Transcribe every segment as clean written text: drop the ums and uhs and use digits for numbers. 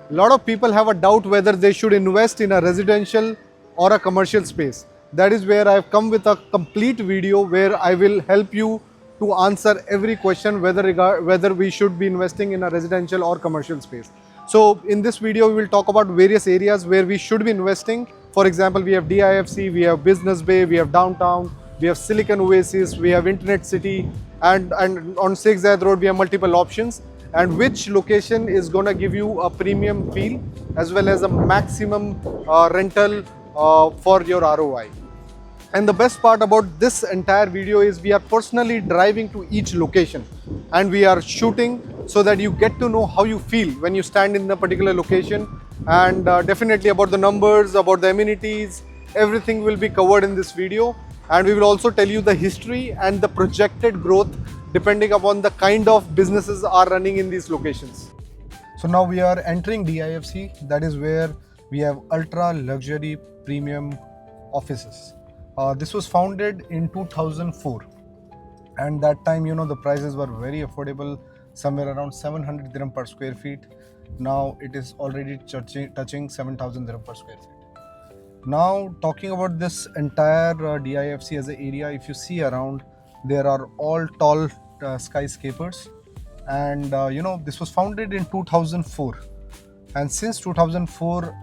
A lot of people have a doubt whether they should invest in a residential or a commercial space. That is where I have come with a complete video where I will help you to answer every question whether we should be investing in a residential or commercial space. So in this video, we will talk about various areas where we should be investing. For example, we have DIFC, we have Business Bay, we have Downtown, we have Silicon Oasis, we have Internet City, and on Sheikh Zayed Road, we have multiple options. And which location is going to give you a premium feel as well as a maximum rental for your ROI. And the best part about this entire video is we are personally driving to each location and we are shooting so that you get to know how you feel when you stand in a particular location, and definitely about the numbers, about the amenities, everything will be covered in this video. And we will also tell you the history and the projected growth depending upon the kind of businesses are running in these locations. So now we are entering DIFC, that is where we have ultra luxury premium offices. This was founded in 2004, and that time the prices were very affordable, somewhere around 700 dirham per square feet. Now it is already touching 7,000 dirham per square feet. Now talking about this entire DIFC as an area, if you see around, there are all tall skyscrapers, and this was founded in 2004, and since 2004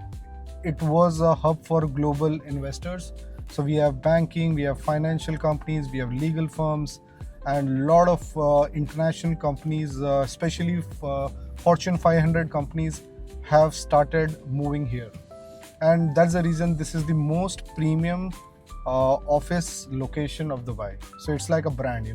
it was a hub for global investors. So we have banking, we have financial companies, we have legal firms, and a lot of international companies, especially Fortune 500 companies have started moving here. And that's the reason this is the most premium office location of Dubai. So it's like a brand,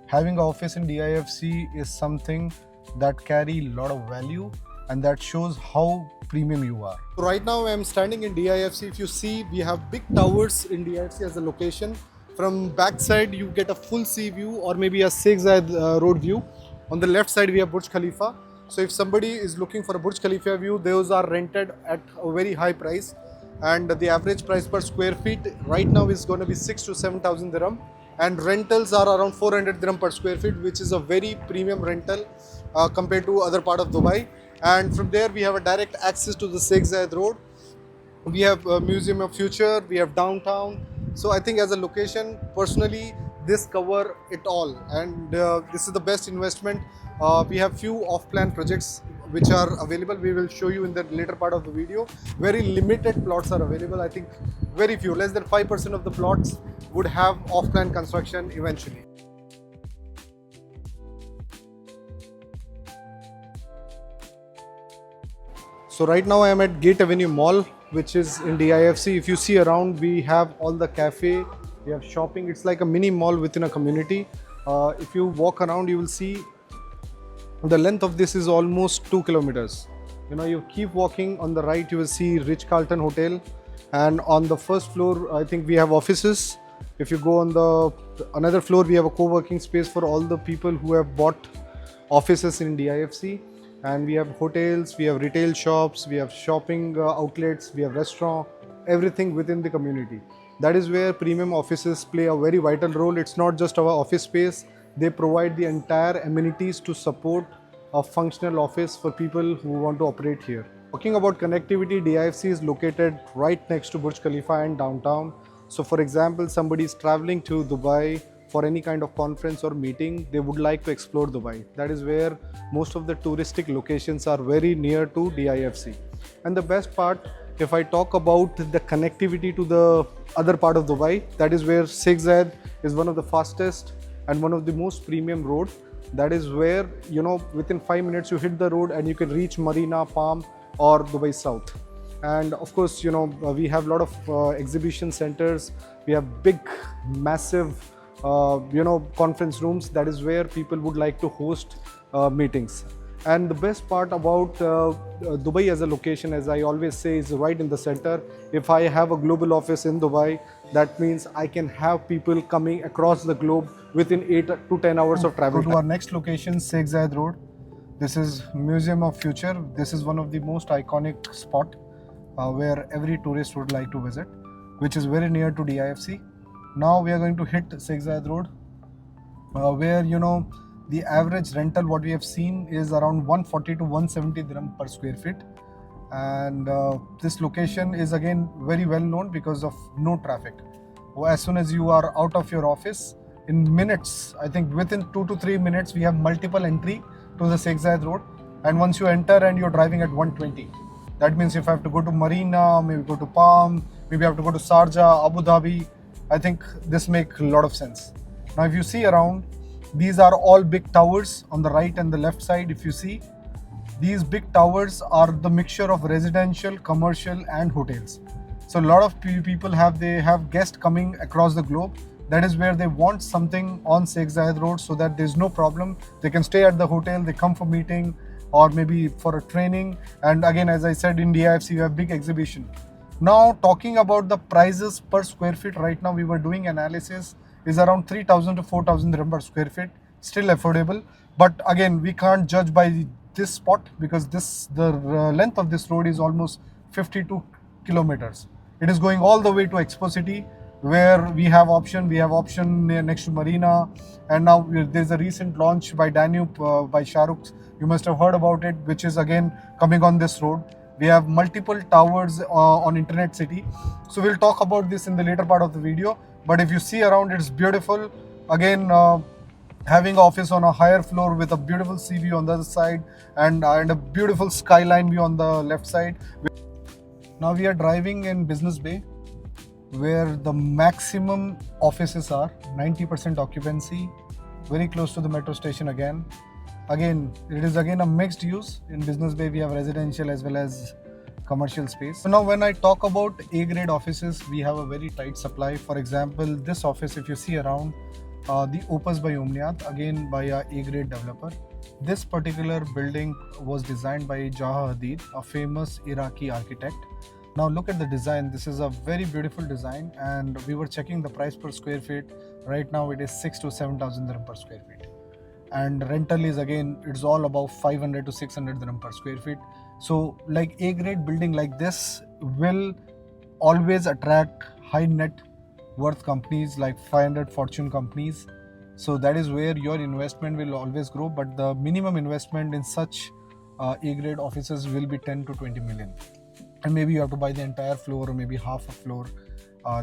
Having an office in DIFC is something that carry a lot of value, and that shows how premium you are. Right now I am standing in DIFC. If you see, we have big towers in DIFC as a location. From backside you get a full sea view or maybe a Sheikh Zayed Road view. On the left side we have Burj Khalifa. So if somebody is looking for a Burj Khalifa view, those are rented at a very high price, and the average price per square feet right now is going to be 6 to 7,000 dirham, and rentals are around 400 dirham per square feet, which is a very premium rental compared to other part of Dubai. And from there we have a direct access to the Sheikh Zayed Road. We have a Museum of Future, we have Downtown. So I think as a location, personally, this cover it all, and this is the best investment. We have few off-plan projects which are available. We will show you in the later part of the video. Very limited plots are available. I think very few, less than 5% of the plots would have off-plan construction eventually. So right now I am at Gate Avenue Mall, which is in DIFC. If you see around, we have all the cafe, we have shopping. It's like a mini mall within a community. If you walk around, you will see the length of this is almost 2 kilometers. You keep walking, on the right you will see Ritz-Carlton Hotel, and on the first floor I think we have offices. If you go on the another floor, we have a co-working space for all the people who have bought offices in DIFC. And we have hotels, we have retail shops, we have shopping outlets, we have restaurant, everything within the community. That is where premium offices play a very vital role. It's not just our office space, they provide the entire amenities to support a functional office for people who want to operate here. Talking about connectivity, DIFC is located right next to Burj Khalifa and Downtown. So for example, somebody is traveling to Dubai for any kind of conference or meeting, they would like to explore Dubai. That is where most of the touristic locations are very near to DIFC. And the best part, if I talk about the connectivity to the other part of Dubai, that is where Sheikh Zayed is one of the fastest and one of the most premium road. That is where, within 5 minutes you hit the road and you can reach Marina, Palm or Dubai South. And of course, we have a lot of exhibition centers. We have big, massive conference rooms. That is where people would like to host meetings. And the best part about Dubai as a location, as I always say, is right in the center. If I have a global office in Dubai, that means I can have people coming across the globe within 8 to 10 hours of travel. Go to our next location, Sheikh Zayed Road. This is Museum of Future. This is one of the most iconic spot where every tourist would like to visit, which is very near to DIFC. Now we are going to hit Sheikh Zayed Road, where the average rental what we have seen is around 140 to 170 dirham per square feet, and this location is again very well known because of no traffic. As soon as you are out of your office, in minutes, I think within 2 to 3 minutes, we have multiple entry to the Sheikh Zayed Road. And once you enter and you're driving at 120, that means if I have to go to Marina, maybe go to Palm, maybe I have to go to Sharjah, Abu Dhabi, I think this makes a lot of sense. Now, if you see around, these are all big towers on the right and the left side. If you see, these big towers are the mixture of residential, commercial, and hotels. So a lot of people have guests coming across the globe. That is where they want something on Sheikh Zayed Road, so that there's no problem. They can stay at the hotel, they come for meeting or maybe for a training. And again, as I said, in DIFC you have big exhibition. Now talking about the prices per square feet, right now we were doing analysis, is around 3,000 to 4,000 dirham per square feet, still affordable. But again, we can't judge by this spot because the length of this road is almost 52 kilometers. It is going all the way to Expo City, where we have option next to Marina. And now there's a recent launch by Danube by Shahrukh, you must have heard about it, which is again coming on this road. We have multiple towers on Internet City. So we'll talk about this in the later part of the video. But if you see around, it's beautiful. Again, having office on a higher floor with a beautiful sea view on the other side and a beautiful skyline view on the left side. Now we are driving in Business Bay, where the maximum offices are, 90% occupancy, very close to the metro station again. Again, it is again a mixed use. In Business Bay, we have residential as well as commercial space. So now when I talk about A-grade offices, we have a very tight supply. For example, this office, if you see around, the Opus by Umniat, again by a A-grade developer. This particular building was designed by Jaha Hadid, a famous Iraqi architect. Now look at the design. This is a very beautiful design, and we were checking the price per square feet. Right now it is 6 to 7,000 dirham per square feet. And rental is again, it's all about 500 to 600 dirham per square feet. So like A-grade building like this will always attract high net worth companies like 500 Fortune companies. So that is where your investment will always grow. But the minimum investment in such A-grade offices will be 10 to 20 million. And maybe you have to buy the entire floor or maybe half a floor.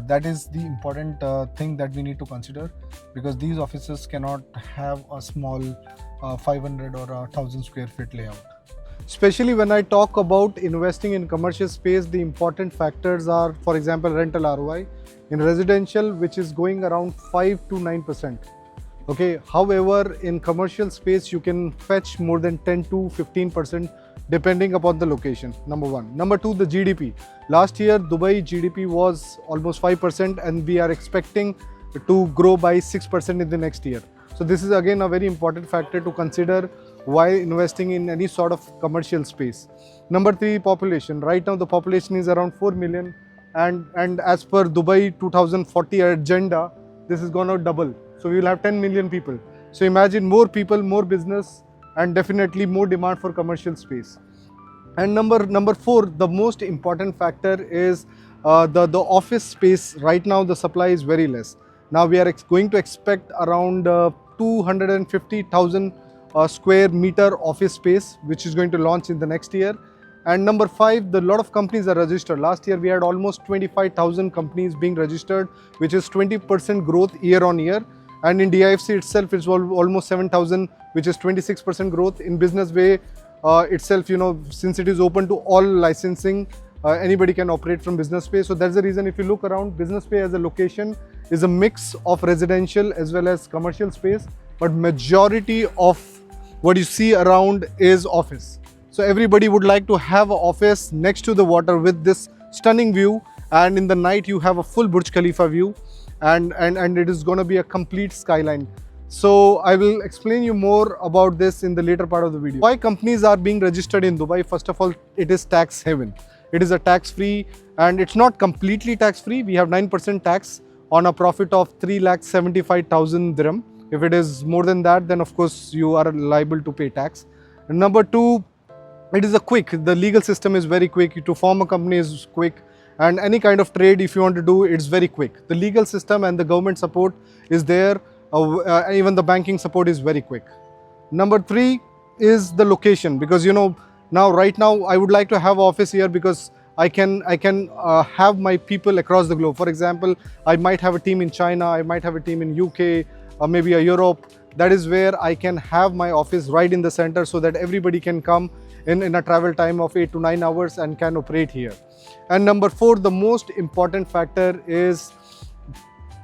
That is the important thing that we need to consider, because these offices cannot have a small 500 or 1,000 square feet layout. Especially when I talk about investing in commercial space, the important factors are, for example, rental ROI. In residential, which is going around 5 to 9%. Okay. However, in commercial space, you can fetch more than 10 to 15% depending upon the location. Number one. Number two, the GDP. Last year, Dubai GDP was almost 5%, and we are expecting to grow by 6% in the next year. So this is again a very important factor to consider while investing in any sort of commercial space. Number three, population. Right now, the population is around 4 million. And as per Dubai 2040 agenda, this is going to double. So we will have 10 million people. So imagine more people, more business, and definitely more demand for commercial space. And number four, the most important factor is the office space. Right now, the supply is very less. Now we are going to expect around 250,000 square meter office space, which is going to launch in the next year. And number five, the lot of companies are registered. Last year, we had almost 25,000 companies being registered, which is 20% growth year on year. And in DIFC itself, it's almost 7,000, which is 26% growth. In Business Bay itself, since it is open to all licensing, anybody can operate from Business Bay. So that's the reason, if you look around, Business Bay as a location is a mix of residential as well as commercial space. But majority of what you see around is office. So everybody would like to have an office next to the water with this stunning view, and in the night you have a full Burj Khalifa view, and it is going to be a complete skyline. So I will explain you more about this in the later part of the video. Why companies are being registered in Dubai? First of all, it is tax haven. It is a tax free, and it's not completely tax free. We have 9% tax on a profit of 3,75,000 dirham. If it is more than that, then of course you are liable to pay tax. And number two, it is the legal system is very quick. To form a company is quick, and any kind of trade, if you want to do, it's very quick. The legal system and the government support is there. Even the banking support is very quick. Number three is the location, because Now, right now, I would like to have office here because I can have my people across the globe. For example, I might have a team in China, I might have a team in UK, or maybe a Europe. That is where I can have my office right in the center, so that everybody can come in a travel time of 8 to 9 hours and can operate here. And number 4, the most important factor is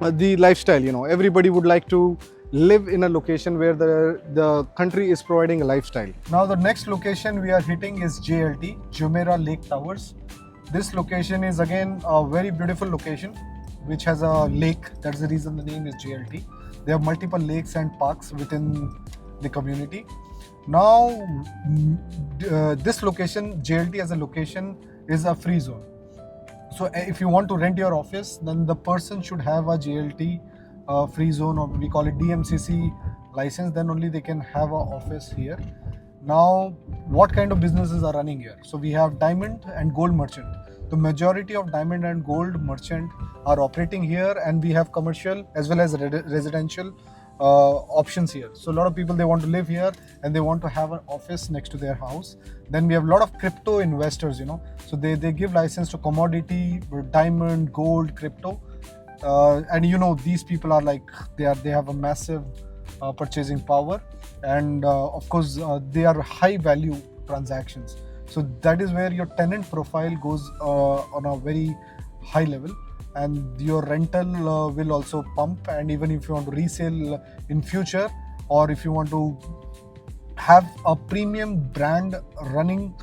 the lifestyle. You know, everybody would like to live in a location where the country is providing a lifestyle. Now the next location we are hitting is JLT, Jumeirah Lake Towers. This location is again a very beautiful location which has a lake. That's the reason the name is JLT. There are multiple lakes and parks within the community. Now this location, JLT as a location, is a free zone. So if you want to rent your office, then the person should have a JLT free zone, or we call it DMCC license, then only they can have an office here. Now, what kind of businesses are running here? So we have diamond and gold merchant. The majority of diamond and gold merchant are operating here, and we have commercial as well as residential options here. So a lot of people, they want to live here and they want to have an office next to their house. Then we have a lot of crypto investors, you know, so they give license to commodity, diamond, gold, crypto, and you know, these people are like, they have a massive purchasing power, and of course they are high value transactions. So that is where your tenant profile goes on a very high level, and your rental will also pump. And even if you want to resell in future, or if you want to have a premium brand running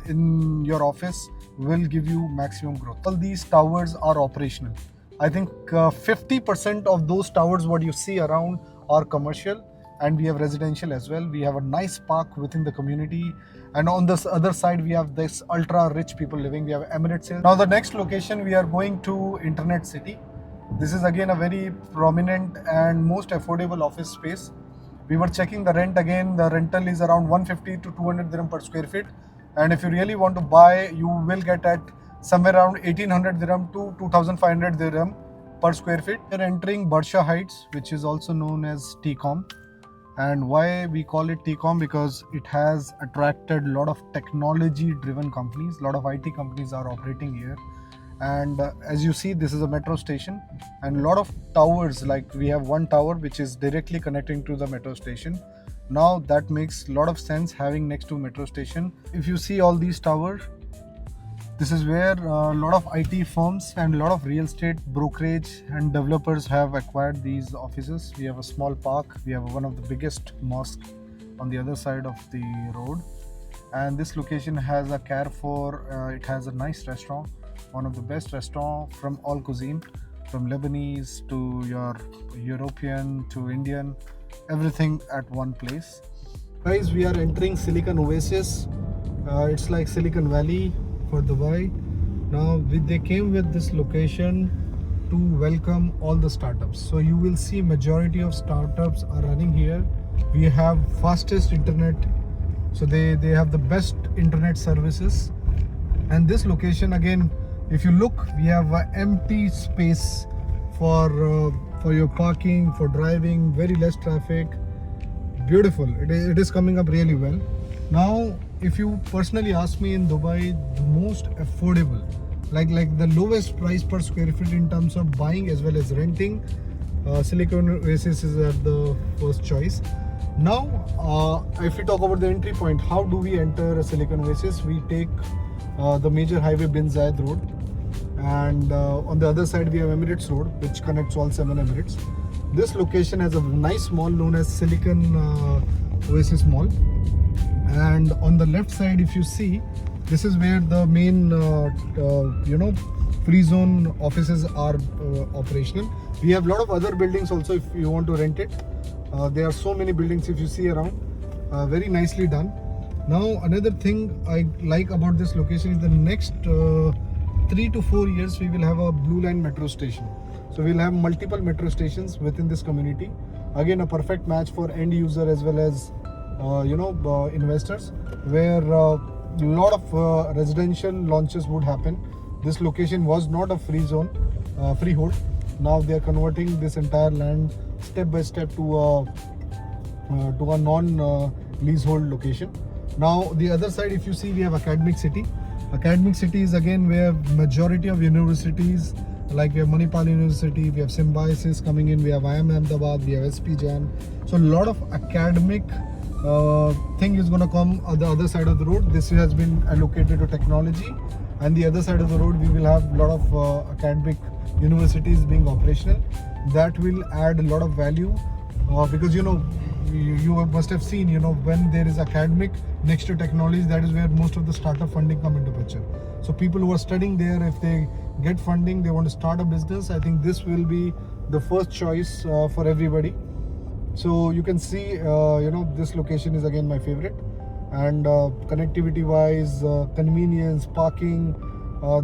in your office, will give you maximum growth. All these towers are operational. I think 50% of those towers what you see around are commercial, and we have residential as well. We have a nice park within the community, and on this other side we have this ultra rich people living. We have Emirates here. Now the next location, we are going to Internet City. This is again a very prominent and most affordable office space. We were checking the rent again. The rental is around 150 to 200 dirham per square feet, and if you really want to buy, you will get at somewhere around 1800 dirham to 2500 dirham per square feet. We are entering Barsha Heights, which is also known as TCOM. And why we call it TCOM? Because it has attracted a lot of technology driven companies. A lot of IT companies are operating here. And as you see, this is a metro station, and a lot of towers, like we have one tower which is directly connecting to the metro station. Now that makes a lot of sense having next to metro station. If you see all these towers, this is where a lot of IT firms and a lot of real estate brokerage and developers have acquired these offices. We have a small park. We have one of the biggest mosque on the other side of the road. And this location has a Carrefour. It has a nice restaurant, one of the best restaurants from all cuisine, from Lebanese to your European to Indian, everything at one place. Guys, we are entering Silicon Oasis. It's like Silicon Valley for Dubai. Now they came with this location to welcome all the startups. So you will see majority of startups are running here. We have fastest internet, so they have the best internet services. And this location, again, if you look, we have an empty space for your parking, for driving, very less traffic. Beautiful. It is coming up really well. Now, if you personally ask me, in Dubai, the most affordable, like the lowest price per square feet in terms of buying as well as renting, Silicon Oasis is at the first choice. Now, if we talk about the entry point, how do we enter a Silicon Oasis? We take the major highway Bin Zayed Road, and on the other side we have Emirates Road, which connects all 7 Emirates. This location has a nice mall known as Silicon Oasis Mall. And on the left side, if you see, this is where the main free zone offices are operational. We have a lot of other buildings also if you want to rent it. There are so many buildings if you see around, very nicely done. Now another thing I like about this location is the next 3 to 4 years we will have a blue line metro station. So we'll have multiple metro stations within this community. Again, a perfect match for end user as well as investors, where a lot of residential launches would happen. This location was not a free zone, freehold. Now they are converting this entire land step by step to a non leasehold location. Now the other side, if you see, we have Academic City. Academic City is again where majority of universities, like we have Manipal University, we have Symbiosis coming in, we have IIM Ahmedabad, we have SP Jam. So a lot of academic thing is going to come on the other side of the road. This has been allocated to technology, and the other side of the road we will have a lot of academic universities being operational. That will add a lot of value because you must have seen, when there is academic next to technology, that is where most of the startup funding come into picture. So people who are studying there, if they get funding, they want to start a business, I think this will be the first choice for everybody. So you can see, this location is again my favorite, and connectivity wise, convenience, parking,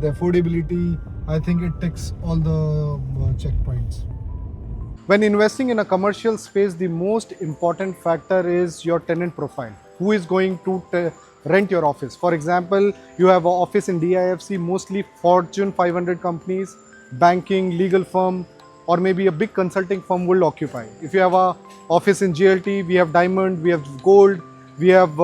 the affordability, I think it ticks all the checkpoints. When investing in a commercial space, the most important factor is your tenant profile. Who is going to rent your office? For example, you have an office in DIFC, mostly Fortune 500 companies, banking, legal firm, or maybe a big consulting firm will occupy. If you have an office in GLT, we have diamond, we have gold, we have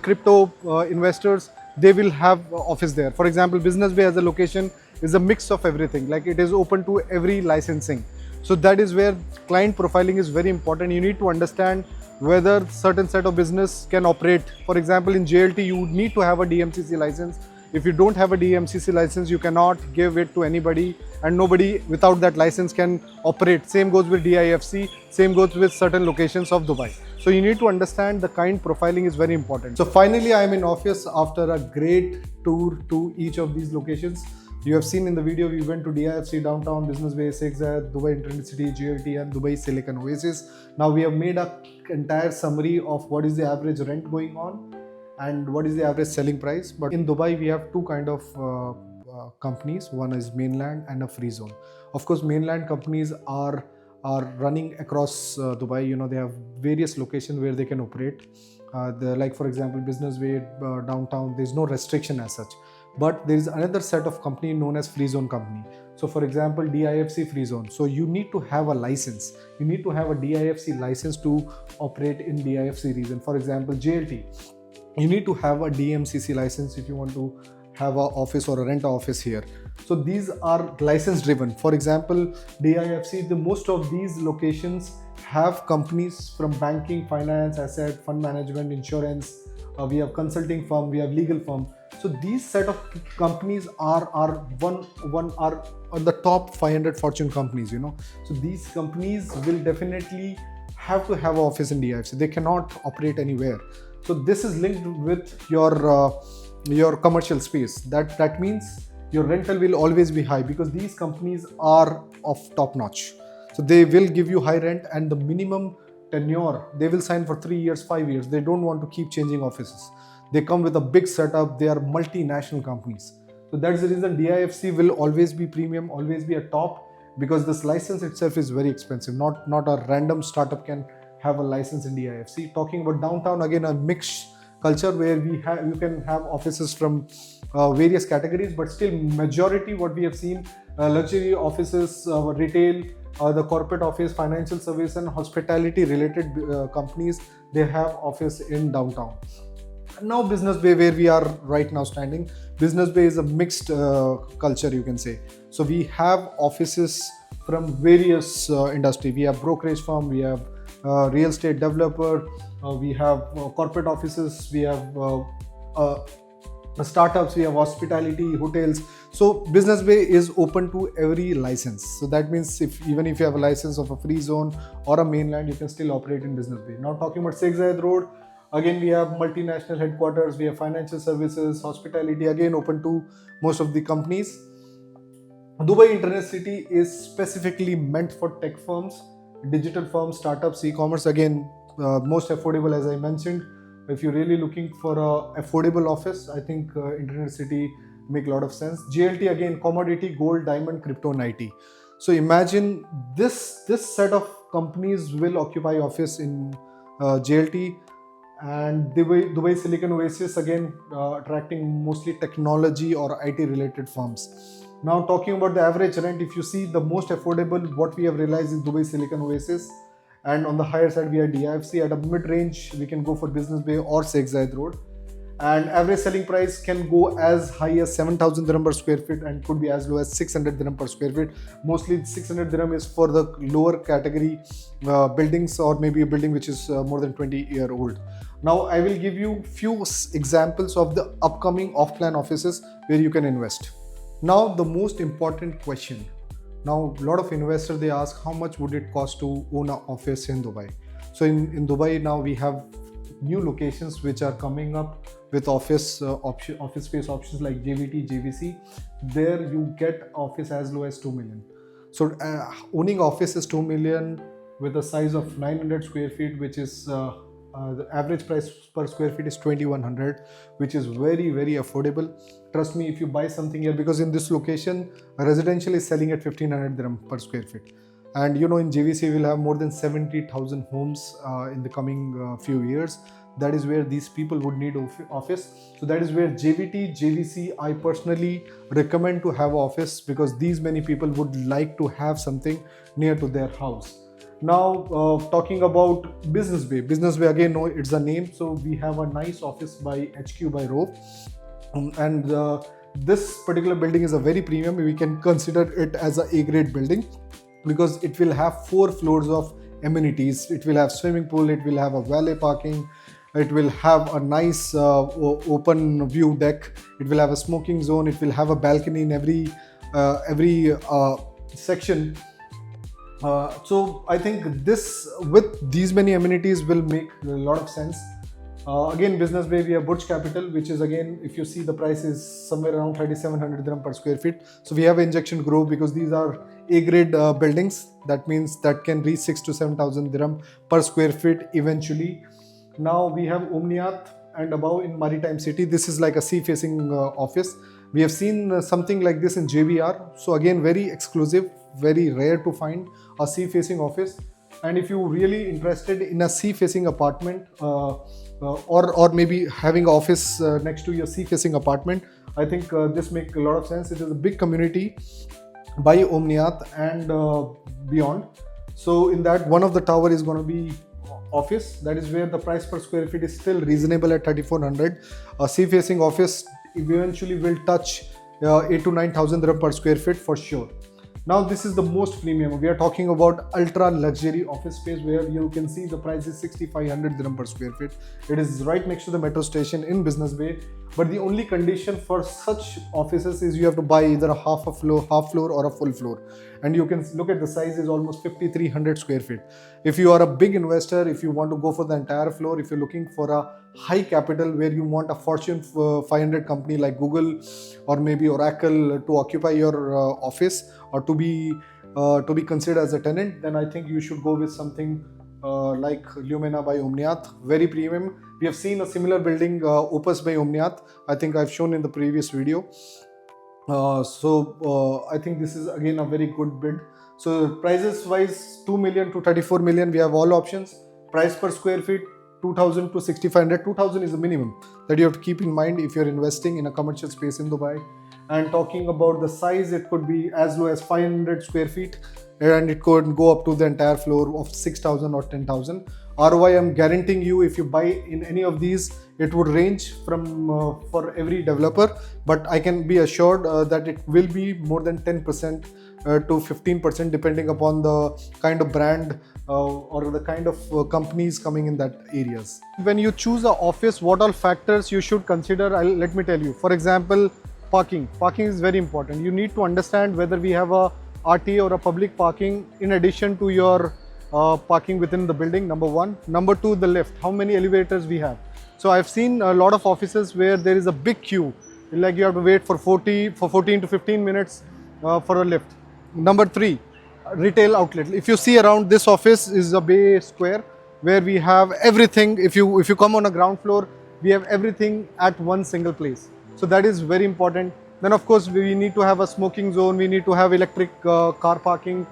crypto investors, they will have office there. For example, Business Bay as a location is a mix of everything, like it is open to every licensing. So that is where client profiling is very important. You need to understand whether certain set of business can operate. For example, in JLT, you need to have a DMCC license. If you don't have a DMCC license, you cannot give it to anybody, and nobody without that license can operate. Same goes with DIFC, same goes with certain locations of Dubai. So you need to understand the kind profiling is very important. So finally, I am in office after a great tour to each of these locations. You have seen in the video, we went to DIFC, Downtown, Business Bay, Sheikh Zayed, Dubai Internet City, GLT, and Dubai Silicon Oasis. Now we have made an entire summary of what is the average rent going on and what is the average selling price. But in Dubai, we have two kind of companies. One is mainland and a free zone. Of course, mainland companies are running across Dubai. They have various locations where they can operate. Like for example, Business Bay, Downtown, there's no restriction as such. But there is another set of company known as free zone company. So for example, DIFC free zone. So you need to have a license. You need to have a DIFC license to operate in DIFC region. For example, JLT, you need to have a DMCC license if you want to have an office or a rent office here. So these are license driven. For example, DIFC, the most of these locations have companies from banking, finance, asset, fund management, insurance. We have consulting firm, we have legal firm. So these set of companies are on the top 500 Fortune companies. So these companies will definitely have to have an office in DIFC. They cannot operate anywhere. So this is linked with your commercial space. That means your rental will always be high because these companies are of top notch. So they will give you high rent, and the minimum tenure they will sign for 3 years, 5 years. They don't want to keep changing offices. They come with a big setup. They are multinational companies. So that's the reason DIFC will always be premium, always be a top, because this license itself is very expensive. Not a random startup can have a license in DIFC. Talking about Downtown, again a mixed culture where you can have offices from various categories, but still majority what we have seen, luxury offices, retail, the corporate office, financial service and hospitality related companies, they have office in Downtown. Now Business Bay, where we are right now standing, Business Bay is a mixed culture, you can say. So we have offices from various industry. We have brokerage firm, we have real estate developer, we have corporate offices, we have startups, we have hospitality, hotels. So Business Bay is open to every license. So that means even if you have a license of a free zone or a mainland, you can still operate in Business Bay. Now talking about Sheikh Zayed Road, again we have multinational headquarters, we have financial services, hospitality, again open to most of the companies. Dubai Internet City is specifically meant for tech firms, digital firms, startups, e-commerce. Again, most affordable, as I mentioned. If you're really looking for a affordable office, I think Internet City make a lot of sense. JLT, again, commodity, gold, diamond, crypto, and IT. So imagine this set of companies will occupy office in JLT, and Dubai Silicon Oasis, again attracting mostly technology or IT related firms. Now talking about the average rent, if you see the most affordable, what we have realized is Dubai Silicon Oasis. And on the higher side, we have DIFC. At a mid-range, we can go for Business Bay or Sheikh Zayed Road. And average selling price can go as high as 7,000 dirham per square feet and could be as low as 600 dirham per square feet. Mostly 600 dirham is for the lower category buildings, or maybe a building which is more than 20-year old. Now I will give you few examples of the upcoming off-plan offices where you can invest. Now the most important question. Now a lot of investors, they ask how much would it cost to own an office in Dubai. So in Dubai now we have new locations which are coming up with office space options like JVT, JVC. There you get office as low as 2 million. So owning office is 2 million with a size of 900 square feet, which is the average price per square feet is 2100, which is very affordable. Trust me, if you buy something here, because in this location residential is selling at 1500 dirham per square feet. And you know, in JVC we'll have more than 70,000 homes in the coming few years. That is where these people would need office. So that is where JVT, JVC, I personally recommend to have office, because these many people would like to have something near to their house. Now talking about Business Bay. Business Bay, again, no, it's a name. So we have a nice office by HQ by Row. This particular building is a very premium. We can consider it as a A-grade building because it will have 4 floors of amenities. It will have swimming pool, it will have a valet parking, it will have a nice open view deck, it will have a smoking zone, it will have a balcony in every section. So I think this, with these many amenities, will make a lot of sense. Again, Business Bay, we have Burj Capital, which is, again, if you see, the price is somewhere around 3700 dirham per square feet. So we have Injection Grove, because these are A-grade buildings. That means that can reach 6 to 7,000 dirham per square feet eventually. Now we have Omniath and above in Maritime City. This is like a sea-facing office. We have seen something like this in JBR. So again, very exclusive, very rare to find a sea-facing office. And if you're really interested in a sea-facing apartment, or maybe having an office next to your sea-facing apartment, I think this makes a lot of sense. It is a big community by Omniath and beyond. So in that, one of the tower is going to be office. That is where the price per square feet is still reasonable at 3400. A sea-facing office eventually will touch 8 to 9,000 dirham per square feet for sure. Now this is the most premium. We are talking about ultra luxury office space, where you can see the price is 6,500 dirham per square feet. It is right next to the metro station in Business Bay. But the only condition for such offices is you have to buy either a half floor or a full floor. And you can look at the size is almost 5,300 square feet. If you are a big investor, if you want to go for the entire floor, if you're looking for a high capital where you want a Fortune 500 company like Google or maybe Oracle to occupy your office, or to be considered as a tenant, then I think you should go with something like Lumina by Omniath, very premium. We have seen a similar building, Opus by Omniath. I think I've shown in the previous video. I think this is again a very good bid. So prices wise, 2 million to 34 million, we have all options. Price per square feet, 2,000 to 6,500. 2,000 is the minimum that you have to keep in mind if you're investing in a commercial space in Dubai. And talking about the size, it could be as low as 500 square feet, and it could go up to the entire floor of 6,000 or 10,000. ROI, I'm guaranteeing you, if you buy in any of these, it would range from for every developer, but I can be assured that it will be more than 10% to 15% depending upon the kind of brand or the kind of companies coming in that areas. When you choose an office, what all factors you should consider, let me tell you. For example, parking. Parking is very important. You need to understand whether we have a RTA or a public parking in addition to your parking within the building, number one. Number two, the lift. How many elevators we have. So I've seen a lot of offices where there is a big queue, like you have to wait for 14 to 15 minutes for a lift. Number three, retail outlet. If you see around, this office is a Bay Square where we have everything. If you come on a ground floor, we have everything at one single place. So that is very important. Then of course we need to have a smoking zone, we need to have electric car parking,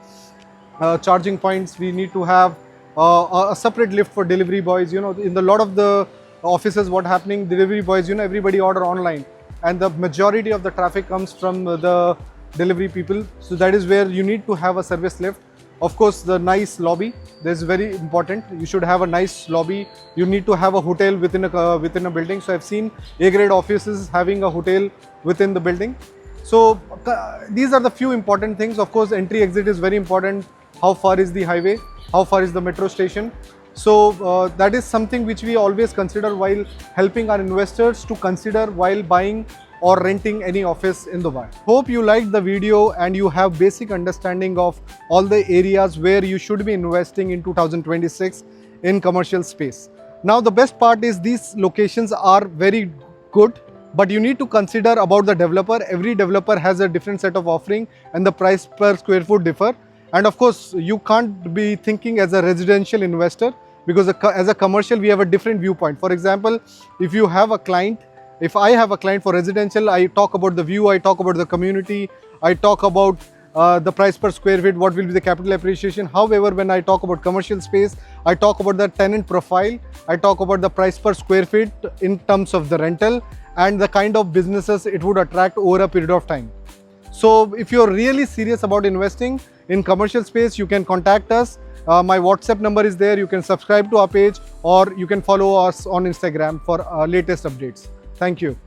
charging points, we need to have a separate lift for delivery boys. You know, in a lot of the offices, what happening, delivery boys, you know, everybody order online and the majority of the traffic comes from the delivery people. So that is where you need to have a service lift. Of course, the nice lobby. This is very important. You should have a nice lobby. You need to have a hotel within a building. So I've seen A-grade offices having a hotel within the building. So these are the few important things. Of course, entry exit is very important. How far is the highway? How far is the metro station? So that is something which we always consider while helping our investors to consider while buying or renting any office in Dubai. Hope you liked the video and you have basic understanding of all the areas where you should be investing in 2026 in commercial space. Now the best part is these locations are very good, but you need to consider about the developer. Every developer has a different set of offering and the price per square foot differ. And of course, you can't be thinking as a residential investor, because as a commercial, we have a different viewpoint. For example, if you have a client, if I have a client for residential, I talk about the view, I talk about the community, I talk about the price per square feet, what will be the capital appreciation. However, when I talk about commercial space, I talk about the tenant profile, I talk about the price per square feet in terms of the rental and the kind of businesses it would attract over a period of time. So if you're really serious about investing in commercial space, you can contact us. My WhatsApp number is there. You can subscribe to our page or you can follow us on Instagram for latest updates. Thank you.